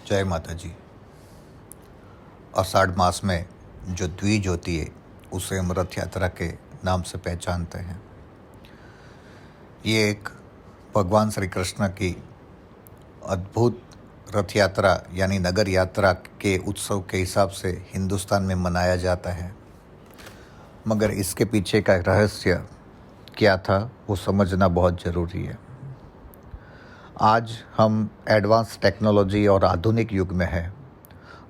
जय माता जी। आषाढ़ मास में जो द्विज होती है उसे हम रथ यात्रा के नाम से पहचानते हैं। ये एक भगवान श्री कृष्ण की अद्भुत रथ यात्रा यानी नगर यात्रा के उत्सव के हिसाब से हिंदुस्तान में मनाया जाता है। मगर इसके पीछे का रहस्य क्या था वो समझना बहुत ज़रूरी है। आज हम एडवांस टेक्नोलॉजी और आधुनिक युग में हैं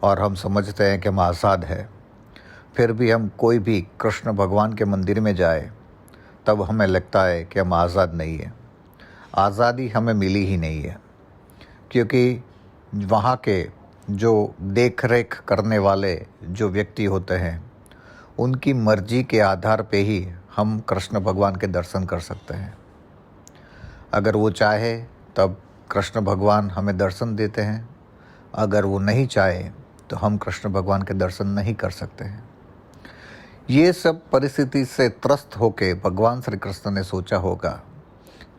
और हम समझते हैं कि हम आज़ाद है। फिर भी हम कोई भी कृष्ण भगवान के मंदिर में जाए तब हमें लगता है कि हम आज़ाद नहीं है। आज़ादी हमें मिली ही नहीं है, क्योंकि वहाँ के जो देख रेख करने वाले जो व्यक्ति होते हैं उनकी मर्जी के आधार पे ही हम कृष्ण भगवान के दर्शन कर सकते हैं। अगर वो चाहे तब कृष्ण भगवान हमें दर्शन देते हैं, अगर वो नहीं चाहे तो हम कृष्ण भगवान के दर्शन नहीं कर सकते हैं। ये सब परिस्थिति से त्रस्त होकर भगवान श्री कृष्ण ने सोचा होगा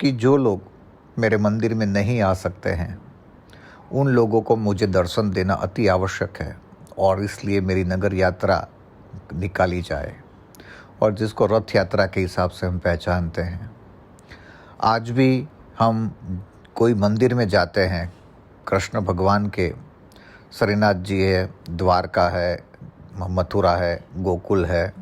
कि जो लोग मेरे मंदिर में नहीं आ सकते हैं उन लोगों को मुझे दर्शन देना अति आवश्यक है, और इसलिए मेरी नगर यात्रा निकाली जाए, और जिसको रथ यात्रा के हिसाब से हम पहचानते हैं। आज भी हम कोई मंदिर में जाते हैं, कृष्ण भगवान के, श्रीनाथ जी है, द्वारका है, मथुरा है, गोकुल है,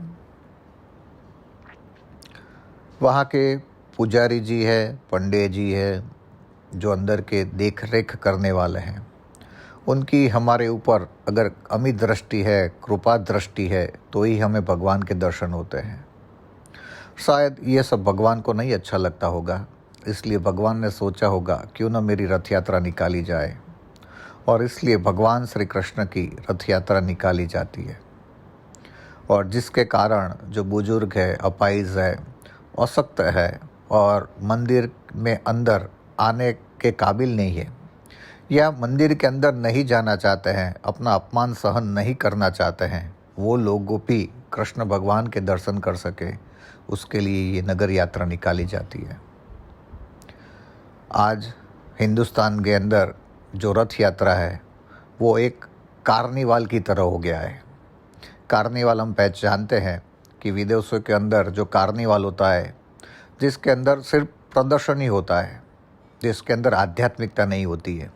वहाँ के पुजारी जी है, पंडित जी है, जो अंदर के देख रेख करने वाले हैं, उनकी हमारे ऊपर अगर अमित दृष्टि है, कृपा दृष्टि है, तो ही हमें भगवान के दर्शन होते हैं। शायद ये सब भगवान को नहीं अच्छा लगता होगा, इसलिए भगवान ने सोचा होगा क्यों न मेरी रथ यात्रा निकाली जाए, और इसलिए भगवान श्री कृष्ण की रथ यात्रा निकाली जाती है। और जिसके कारण जो बुजुर्ग है, अपाहिज है, अशक्त है और मंदिर में अंदर आने के काबिल नहीं है, या मंदिर के अंदर नहीं जाना चाहते हैं, अपना अपमान सहन नहीं करना चाहते हैं, वो लोगों भी कृष्ण भगवान के दर्शन कर सके, उसके लिए ये नगर यात्रा निकाली जाती है। आज हिंदुस्तान के अंदर जो रथ यात्रा है वो एक कार्निवाल की तरह हो गया है। कार्निवाल हम पहचानते हैं कि विदेशों के अंदर जो कार्निवाल होता है, जिसके अंदर सिर्फ प्रदर्शन ही होता है, जिसके अंदर आध्यात्मिकता नहीं होती है।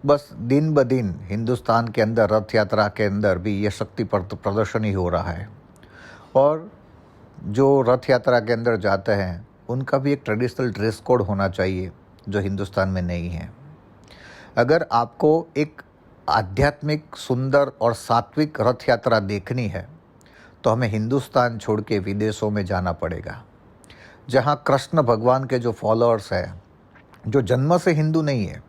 बस दिन ब दिन हिंदुस्तान के अंदर रथ यात्रा के अंदर भी ये शक्ति प्रदर्शन ही हो रहा है। और जो रथ यात्रा के अंदर जाते हैं उनका भी एक ट्रेडिशनल ड्रेस कोड होना चाहिए, जो हिंदुस्तान में नहीं है। अगर आपको एक आध्यात्मिक, सुंदर और सात्विक रथ यात्रा देखनी है तो हमें हिंदुस्तान छोड़ के विदेशों में जाना पड़ेगा, जहाँ कृष्ण भगवान के जो फॉलोअर्स हैं, जो जन्म से हिंदू नहीं है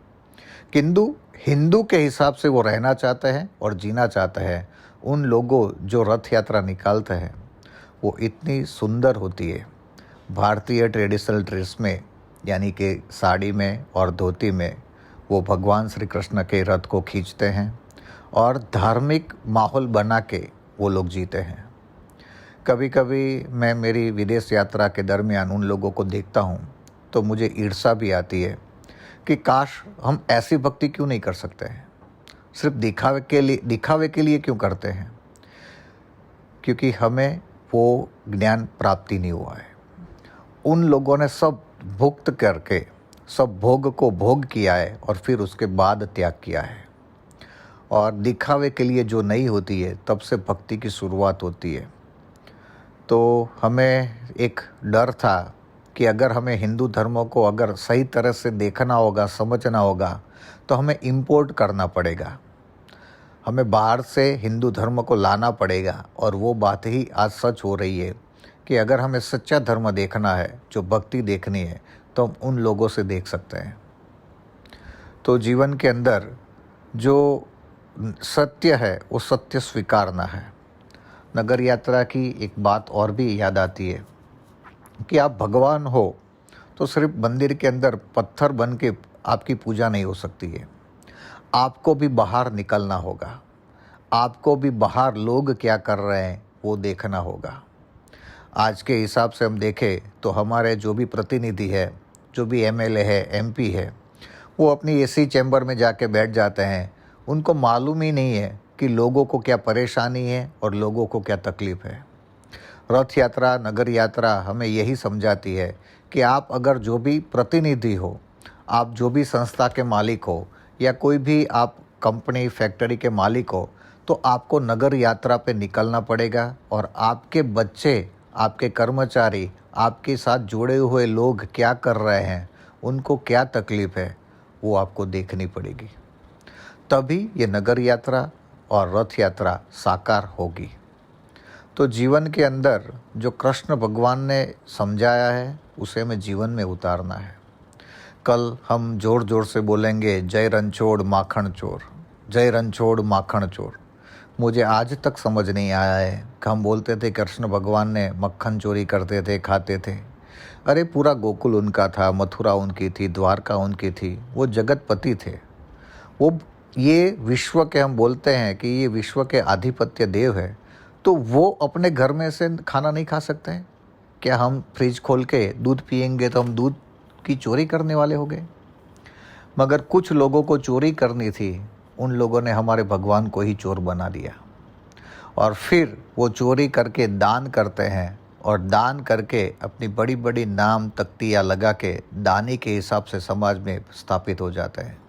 किंतु हिंदू के हिसाब से वो रहना चाहते हैं और जीना चाहते हैं, उन लोगों जो रथ यात्रा निकालते हैं वो इतनी सुंदर होती है। भारतीय ट्रेडिशनल ड्रेस में, यानी कि साड़ी में और धोती में, वो भगवान श्री कृष्ण के रथ को खींचते हैं और धार्मिक माहौल बना के वो लोग जीते हैं। कभी कभी मैं मेरी विदेश यात्रा के दरमियान उन लोगों को देखता हूँ तो मुझे ईर्ष्या भी आती है कि काश हम ऐसी भक्ति क्यों नहीं कर सकते हैं। सिर्फ दिखावे के लिए क्यों करते हैं? क्योंकि हमें वो ज्ञान प्राप्ति नहीं हुआ है। उन लोगों ने सब भुक्त करके सब भोग को भोग किया है और फिर उसके बाद त्याग किया है। और दिखावे के लिए जो नहीं होती है तब से भक्ति की शुरुआत होती है। तो हमें एक डर था कि अगर हमें हिंदू धर्मों को अगर सही तरह से देखना होगा, समझना होगा, तो हमें इंपोर्ट करना पड़ेगा, हमें बाहर से हिंदू धर्म को लाना पड़ेगा। और वो बात ही आज सच हो रही है कि अगर हमें सच्चा धर्म देखना है, जो भक्ति देखनी है, तो हम उन लोगों से देख सकते हैं। तो जीवन के अंदर जो सत्य है वो सत्य स्वीकारना है। नगर यात्रा की एक बात और भी याद आती है कि आप भगवान हो तो सिर्फ मंदिर के अंदर पत्थर बन के आपकी पूजा नहीं हो सकती है। आपको भी बाहर निकलना होगा, आपको भी बाहर लोग क्या कर रहे हैं वो देखना होगा। आज के हिसाब से हम देखें तो हमारे जो भी प्रतिनिधि है, जो भी एमएलए है, एमपी है, वो अपनी एसी चैम्बर में जाके बैठ जाते हैं उनको मालूम ही नहीं है कि लोगों को क्या परेशानी है और लोगों को क्या तकलीफ़ है। रथ यात्रा, नगर यात्रा हमें यही समझाती है कि आप अगर जो भी प्रतिनिधि हो, आप जो भी संस्था के मालिक हो या कोई भी आप कंपनी फैक्ट्री के मालिक हो, तो आपको नगर यात्रा पे निकलना पड़ेगा और आपके बच्चे, आपके कर्मचारी, आपके साथ जुड़े हुए लोग क्या कर रहे हैं, उनको क्या तकलीफ़ है, वो आपको देखनी पड़ेगी। तभी ये नगर यात्रा और रथ यात्रा साकार होगी। तो जीवन के अंदर जो कृष्ण भगवान ने समझाया है उसे हमें जीवन में उतारना है। कल हम ज़ोर ज़ोर से बोलेंगे जय रणछोड़ माखन चोर, जय रणछोड़ माखन चोर। मुझे आज तक समझ नहीं आया है कि हम बोलते थे कृष्ण भगवान ने मक्खन चोरी करते थे, खाते थे। अरे पूरा गोकुल उनका था, मथुरा उनकी थी, द्वारका उनकी थी, वो जगतपति थे। वो ये विश्व के, हम बोलते हैं कि ये विश्व के आधिपत्य देव है, तो वो अपने घर में से खाना नहीं खा सकते हैं क्या? हम फ्रिज खोल के दूध पिएंगे तो हम दूध की चोरी करने वाले हो गए? मगर कुछ लोगों को चोरी करनी थी, उन लोगों ने हमारे भगवान को ही चोर बना दिया और फिर वो चोरी करके दान करते हैं और दान करके अपनी बड़ी बड़ी नाम तख्तियाँ लगा के दानी के हिसाब से समाज में स्थापित हो जाते हैं।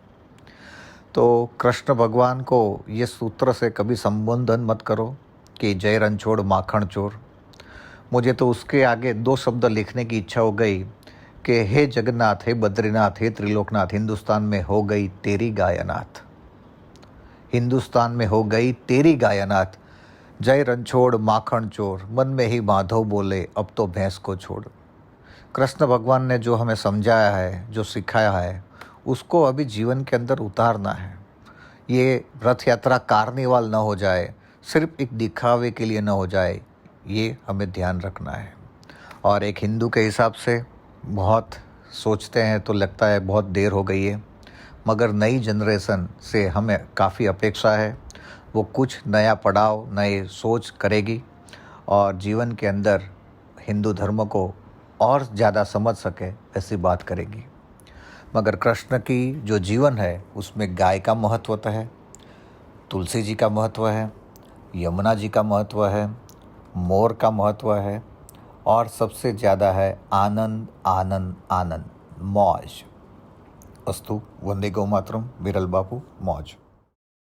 तो कृष्ण भगवान को ये सूत्र से कभी संबोधन मत करो कि जय रणछोड़ माखन चोर। मुझे तो उसके आगे 2 शब्द लिखने की इच्छा हो गई कि हे जगन्नाथ, हे बद्रीनाथ, हे त्रिलोकनाथ, हिंदुस्तान में हो गई तेरी गायनाथ, हिंदुस्तान में हो गई तेरी गायनाथ। जय रणछोड़ माखन चोर, मन में ही माधव बोले अब तो भैंस को छोड़। कृष्ण भगवान ने जो हमें समझाया है, जो सिखाया है, उसको अभी जीवन के अंदर उतारना है। ये रथ यात्रा कार्निवाल न हो जाए, सिर्फ एक दिखावे के लिए न हो जाए, ये हमें ध्यान रखना है। और एक हिंदू के हिसाब से बहुत सोचते हैं तो लगता है बहुत देर हो गई है, मगर नई जनरेशन से हमें काफ़ी अपेक्षा है। वो कुछ नया पड़ाव, नए सोच करेगी और जीवन के अंदर हिंदू धर्म को और ज़्यादा समझ सके ऐसी बात करेगी। मगर कृष्ण की जो जीवन है उसमें गाय का महत्व तो है, तुलसी जी का महत्व है, यमुना जी का महत्व है, मोर का महत्व है और सबसे ज़्यादा है आनंद आनंद आनंद, मौज। अस्तु। वंदे गौ मातरम। बिरल बापू, मौज।